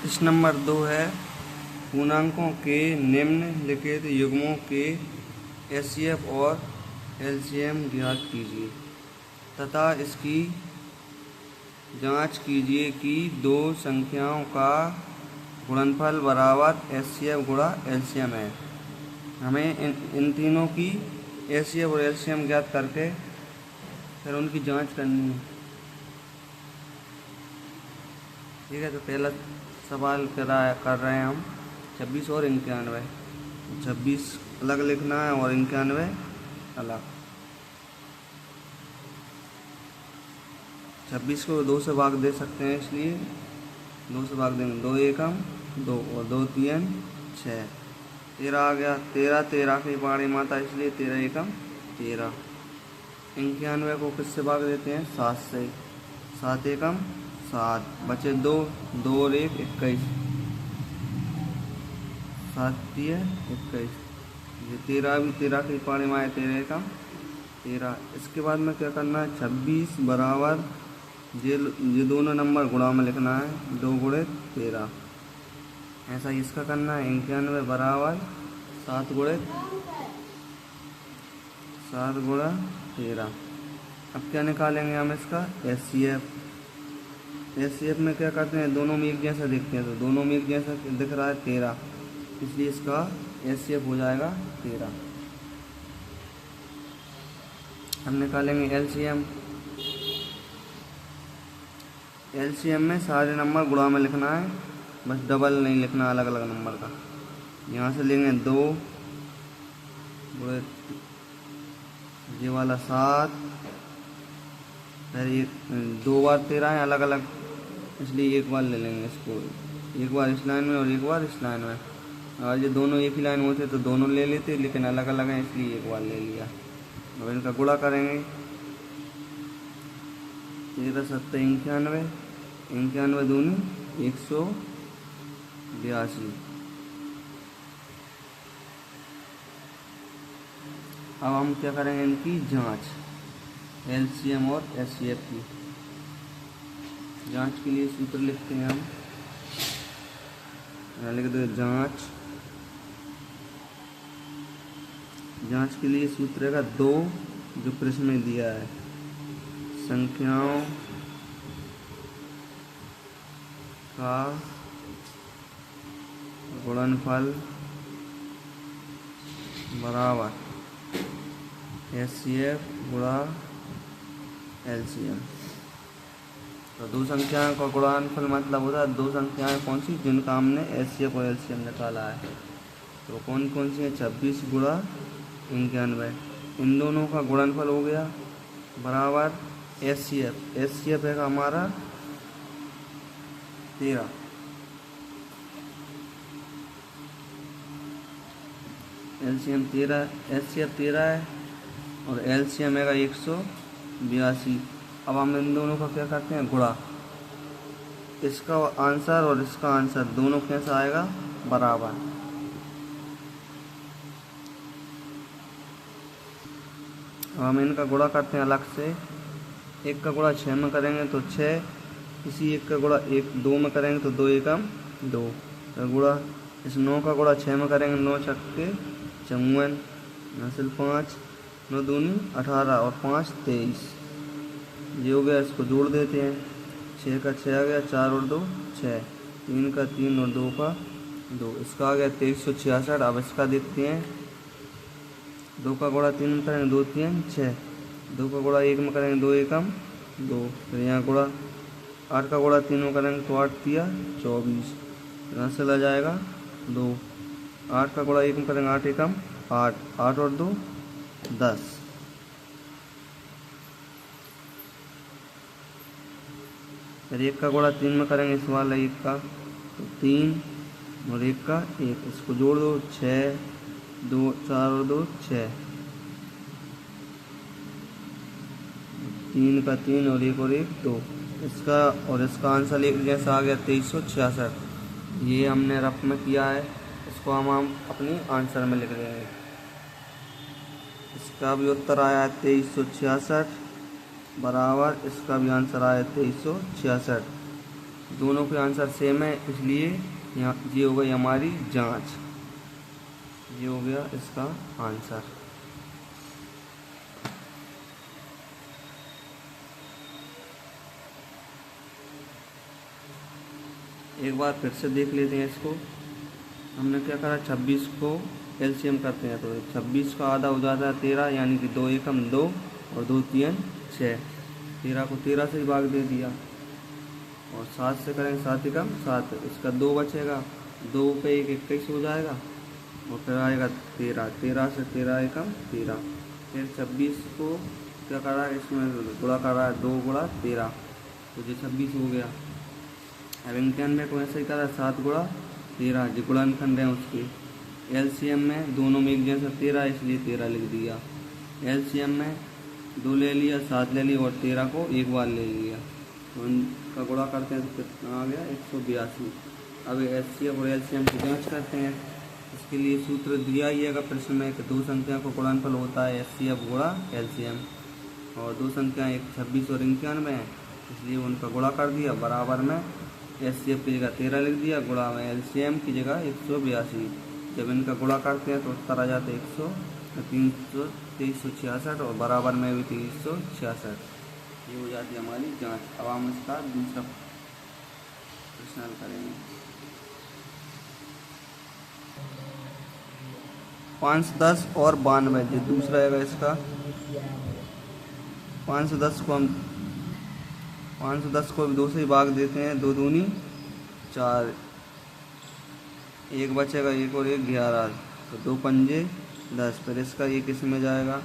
प्रश्न नंबर 2 है, पूर्णांकों के निम्नलिखित युग्मों के एचसीएफ और एलसीएम ज्ञात कीजिए तथा इसकी जांच कीजिए कि दो संख्याओं का गुणनफल बराबर एचसीएफ गुणा एलसीएम है। हमें इन तीनों की एचसीएफ और एलसीएम ज्ञात करके फिर उनकी जांच करनी है। ठीक है, तो पहला सवाल कर रहे हैं हम 26 और 91। 26 अलग लिखना है और 91 अलग। 26 को 2 से भाग दे सकते हैं, इसलिए 2 से भाग देंगे। 2 एकम 2 और 2 तीन 6। 13 आ गया। 13 13 की पाड़ी माता, इसलिए 13 एकम 13। 91 को किससे भाग देते हैं? 7 से। 7 एकम 7, बचे 2 2 और 1 21। 7 3 21। ये 13 भी 13 की पाड़ी में आए, 13 एकम 13। इसके बाद में क्या करना है? 26 बराबर ये दोनों नंबर गुणा में लिखना है, 2 गुणे 13। ऐसा ही इसका करना है। 91 बराबर 7 गुणे 13। अब क्या निकालेंगे हम इसका? एचसीएफ। एचसीएफ में क्या करते हैं? दोनों में एक जैसा देखते हैं, तो दोनों में एक जैसा दिख रहा है 13, इसलिए इसका एचसीएफ हो जाएगा 13। हम निकालेंगे एलसीएम। एलसीएम में सारे नंबर गुणा में लिखना है, बस डबल नहीं लिखना अलग अलग नंबर का। यहाँ से लेंगे 2 गुणे ये वाला 7, फिर एक 2 बार 13 है अलग अलग, इसलिए एक बार ले लेंगे इसको। एक बार इस लाइन में और एक बार इस लाइन में। और ये दोनों एक ही लाइन में होते तो दोनों ले लेते, लेकिन अलग अलग हैं इसलिए एक बार ले लिया। अब इनका गुणा करेंगे। 13 7 91, 91 दूनी 182। अब हम क्या करेंगे? इनकी जांच, एलसीएम और एचसीएफ की जांच के लिए सूत्र लिखते हैं हम। लिख दो जांच के लिए सूत्र है 2, जो प्रश्न में दिया है, संख्याओं का गुणनफल बराबर एचसीएफ गुणा एलसीएम। तो दो संख्याओं का गुणनफल मतलब होता है दो संख्याएं कौन सी जिनका हमने एचसीएफ और एलसीएम निकाला है। तो कौन कौन सी है? 26 गुणा 91, इन दोनों का गुणनफल हो गया बराबर एचसीएफ। एचसीएफ है हमारा 13। एलसीएम 13, एचसीएफ 13 है और एलसीएम है 182। अब हम इन दोनों का क्या करते हैं? गुणा। इसका आंसर और इसका आंसर दोनों कैसा आएगा? बराबर। अब हम इनका गुणा करते हैं अलग से। 1 का गुणा 6 में करेंगे तो 6, इसी 1 का गुणा 2 में करेंगे तो 2 एकम 2। तो गुणा इस 9 का गुणा 6 में करेंगे, 9 छक्के 54, हासिल 5, 9 दूनी 18 और 5 23। ये हो गया, इसको जोड़ देते हैं। 6 का 6 आ गया, 4 और 2 6, 3 का 3 और 2 का 2, इसका आ गया 2366। अब इसका देखते हैं। 2 का गुणा 3 में करेंगे 2 3 6, 2 का गुणा 1 में करेंगे 2 एकम 2, फिर यहाँ गुणा 8 का गुणा 3 में करेंगे तो 8 3 24, यहाँ से ला जाएगा 2। 8 का गुणा 1 में करेंगे 8 एकम 8, 8 और 2 10। फिर 1 का गुणा 3 में करेंगे इस वाला 1 का तो 3 और 1 का 1, इसको जोड़ दो 6, 2 4 और 2 6, 3 का 3 और 1 और 1 2। इसका और इसका आंसर एक जैसा आ गया 2366। ये हमने रफ में किया है, इसको हम अपनी आंसर में लिख देंगे। इसका भी उत्तर आया है 2366 बराबर, इसका भी आंसर आया 2366। दोनों के आंसर सेम है, इसलिए यहाँ ये हो गई हमारी जांच। ये हो गया इसका आंसर। एक बार फिर से देख लेते हैं इसको। हमने क्या करा, 26 को एलसीएम करते हैं तो 26 का आधा हो जाता है 13, यानी कि 2 एकम 2 और 2 तीन 6। 13 को 13 से ही भाग दे दिया और 7 से करेंगे 7 एकम 7, इसका 2 बचेगा, 2 पे 1 21 हो जाएगा और फिर आएगा 13, 13 से 13 एकम 13। फिर 26 को क्या करा है, इसमें गुणा करा है 2 गुणा 13, तो ये 26 हो गया। अब 91 को ऐसे ही करा 7 गुणा 13, जो गुणनखंड है उसके। एलसीएम में दोनों में एक जैसा 13 इसलिए 13 लिख दिया। एलसीएम में 2 ले लिया, 7 ले लिया और 13 को एक बार ले लिया, तो उनका गुणा करते हैं तो कितना आ गया 182। अब एचसीएफ और एलसीएम की जांच करते हैं। इसके लिए सूत्र दिया ही है प्रश्न में कि 2 संख्या को गुणनफल होता है एचसीएफ गुणा एलसीएम, और 2 संख्याएँ 26 और 91 है, इसलिए उनका गुणा कर दिया। बराबर में एचसीएफ की जगह 13 लिख दिया, गुणा में एलसीएम की जगह 182। जब इनका गुणा करते हैं तो उत्तर आ जाते 2366 और बराबर में भी 366। ये हो जाती है हमारी जांच। अब हम इसका दूसरा प्रश्न हल करेंगे। 510 और 92, जो दूसरा है इसका 510 को हम 510 को 2 से ही भाग देते हैं, 2 दूनी 4, 1 बचेगा 1 और 1 11, तो 2 पंजे 10। फिर इसका 1 इसमें जाएगा,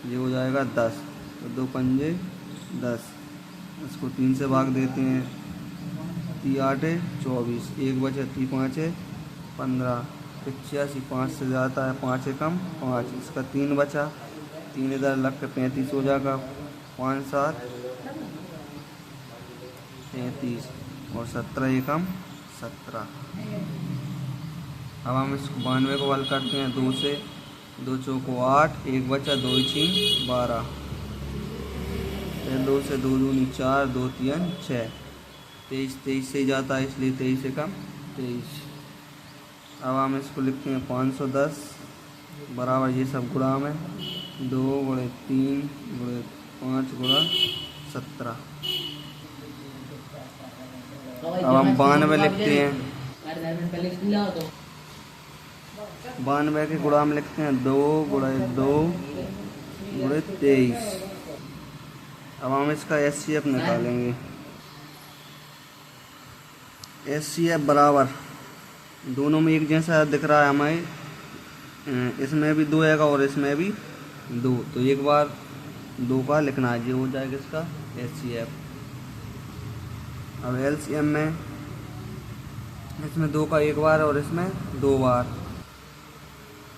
ये हो जाएगा 10, तो 2 पंजे 10। इसको 3 से भाग देते हैं, 3 8 24, 1 बचे 3 5 15, 85, 5 से जाता है 5 एकम 5, इसका 3 बचा, 3 इधर लग के 35 हो जाएगा, 5 7 33 और 17 एकम 17। अब हम इस 92 को हल करते हैं 2 से, 2 चौको 8, 1 बचा 2 3 12, फिर 2 से 2 दूनी 4, 2 3 6, 23 23 से ही जाता है इसलिए 23 एकम 23। अब हम इसको लिखते हैं 510 बराबर ये सब गुणा में 2 गुणे 3 गुणे 5 गुणा 17। अब हम 92 लिखते हैं, 92 के गुणा में लिखते हैं 2 गुणे 2 गुणे 23। अब हम इसका एचसीएफ निकालेंगे। एचसीएफ बराबर दोनों में एक जैसा दिख रहा है हमें, इसमें भी 2 आएगा और इसमें भी 2, तो एक बार 2 का लिखना है, ये हो जाएगा इसका एचसीएफ। अब एलसीएम में इसमें 2 का एक बार और इसमें 2 बार,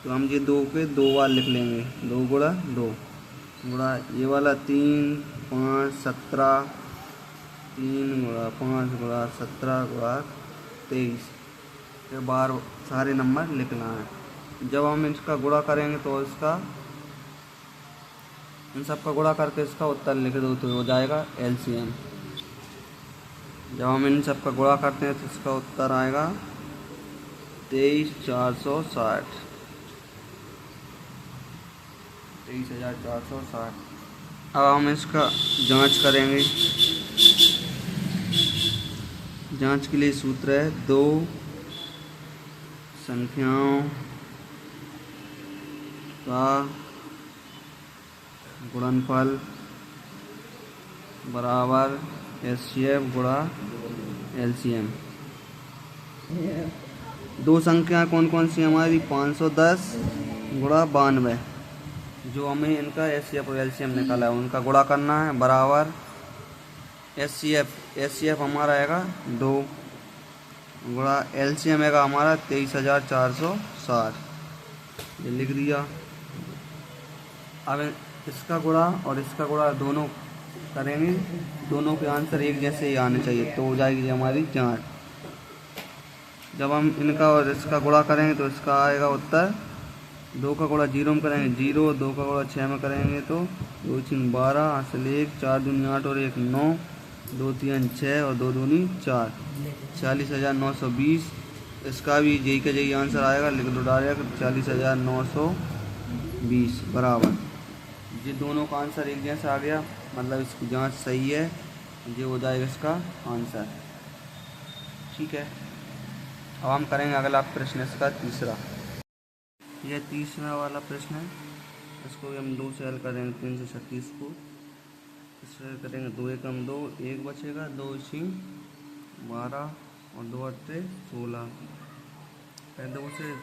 तो हम ये 2 के 2 बार लिख लेंगे, 2 गुणा 2 गुणा ये वाला 3 5 17, 3 गुणा 5 गुणा 17 गुणा 23 के बार सारे नंबर लिखना है। जब हम इसका गुणा करेंगे तो इसका इन सब का गुणा करके इसका उत्तर लिख दो तो हो जाएगा एलसीएम। जब हम इन सब का गुणा करते हैं तो इसका उत्तर आएगा 23460, 23460। अब हम इसका जांच करेंगे। जांच के लिए सूत्र है 2 संख्याओं का गुणनफल बराबर एचसीएफ गुणा एलसीएम। 2 संख्या कौन कौन सी हमारी 510 गुणा 92, जो हमें इनका एचसीएफ और एलसीएम निकाला है उनका गुणा करना है, बराबर एचसीएफ हमारा आएगा 2 गुणा एलसीएम आएगा हमारा 23460, ये लिख दिया। अब इसका गुणा और इसका गुणा दोनों करेंगे, दोनों के आंसर एक जैसे ही आने चाहिए, तो हो जाएगी हमारी जांच। जब हम इनका और इसका गुणा करेंगे तो इसका आएगा उत्तर 2 का गुणा 0 में करेंगे 0, 2 का गुणा 6 में करेंगे तो 2 3 12, हासिल 1, 4 दूनी 8 और 1 9, दो तीन 6 और दो दूनी 4, 40,920। इसका भी यही का यही आंसर आएगा, लिख दो डायरेक्ट 40,920 बराबर। ये दोनों का आंसर एक जैसा आ गया, मतलब इसकी जांच सही है, ये हो जाएगा इसका आंसर। ठीक है, अब हम करेंगे अगला प्रश्न इसका तीसरा। यह तीसरा वाला प्रश्न है, इसको भी हम 2 से हल करेंगे। 336 को इससे करेंगे 2 एकम 2, 1 बचेगा, 2 इसी 12 और 2 अट्ठे 16। फिर 2 से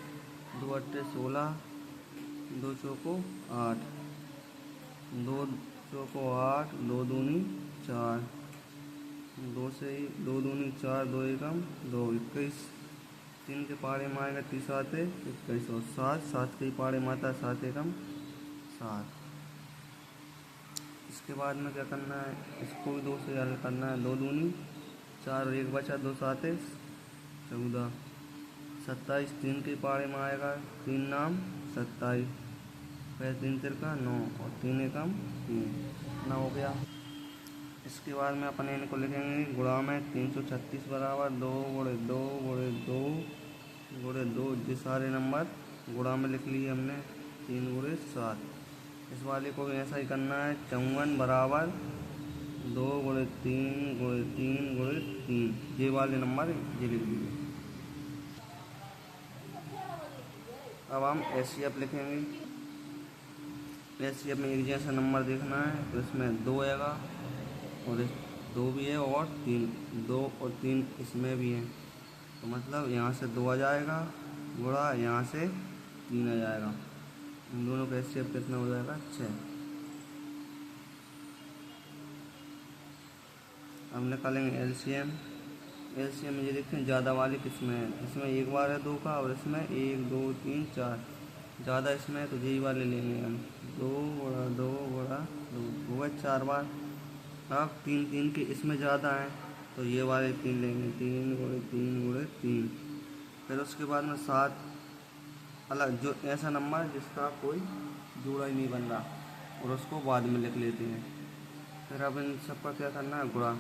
2 अट्ठे 16, 2 चौको 8, 2 चौको 8, 2 दूनी 4, 2 से 2 दूनी 4, 2 एकम 2, 21। 3 के पारे में आएगा 30 आते 21 और 7, 7 के पारे में आता है 7 एकम 7। इसके बाद में क्या करना है, इसको भी 2 से हल करना है। 2 दूनी 4 और 1 बचा, 2 7 14, 27। 3 के पारे में आएगा 3 नाम 27, फिर 3 तिरका 9 और 3 एकम 3, ना हो गया। इसके बाद में अपन इनको लिखेंगे गुणा में। 336 बराबर 2 गुणे 2 गुणे 2 गुणे 2, ये सारे नंबर गुणा में लिख लिए हमने। 3 गुणे 7। इस वाले को भी ऐसा ही करना है। 54 बराबर 2 गुणे 3 गुणे 3 गुणे 3, ये वाले नंबर ये लिख लिए। अब हम एचसीएफ लिखेंगे। एचसीएफ में एक जैसा नंबर देखना है, तो इसमें 2 आएगा और 2 भी है और 3, 2 और 3 इसमें भी है, तो मतलब यहाँ से 2 आ जाएगा, गुणा यहाँ से 3 आ जाएगा। इन दोनों का एचसीएफ कितना हो जाएगा 6। अब निकालेंगे एलसीएम। एलसीएम में ये देखते हैं ज़्यादा वाली किसमें है, इसमें एक बार है 2 का और इसमें 1 2 3 4, ज़्यादा इसमें है तो यही वाले लेंगे हम। 2 गुणा 2 गुणा 2 हुआ 4 बार। अब 3 3 के इसमें ज़्यादा है तो ये वाले 3 लेंगे। 3 गुणे 3 गुणे 3। फिर उसके बाद में 7 अलग, जो ऐसा नंबर जिसका कोई जोड़ा ही नहीं बन रहा, और उसको बाद में लिख लेते हैं। फिर अब इन सबका क्या करना है, गुणा।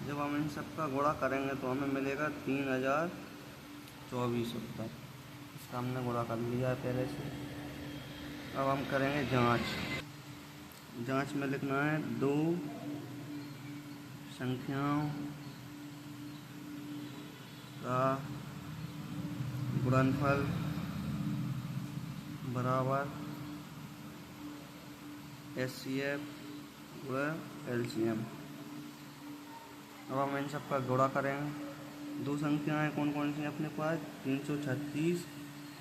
जब हम इन सबका गुणा करेंगे तो हमें मिलेगा 3024 उत्तर। इसका हमने गुणा कर लिया है पहले से। अब हम करेंगे जांच। जांच में लिखना है 2 संख्याओं का गुणनफल बराबर एचसीएफ गुणा एलसीएम। अब हम इन सब का गुणा करेंगे। 2 संख्याएं कौन कौन सी हैं अपने पास, 336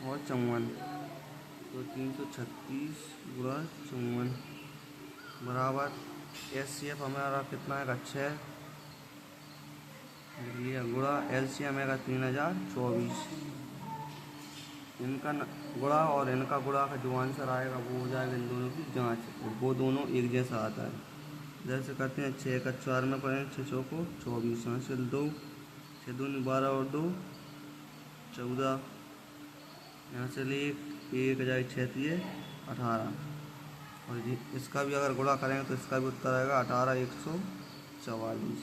और 54। तो 336 गुणा 54 बराबर एचसीएफ हमारा कितना है 6 लिया, गुणा एलसीएम है 3024। इनका गुणा और इनका गुणा का जो आंसर आएगा वो हो जाएगा इन दोनों की जांच, और वो दोनों एक जैसा आता है। जैसे करते हैं 6 का 4 में पढ़ें, 6 चौको 24, हासिल 2, 6 दूनी 12 और 2 14, यहाँ से 1 जाए 6 दिए 18। और इसका भी अगर गुणा करेंगे तो इसका भी उत्तर आएगा 18 144।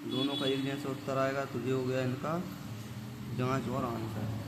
दोनों का एक जैसा उत्तर आएगा तो ये हो गया इनका जांच और आंसर।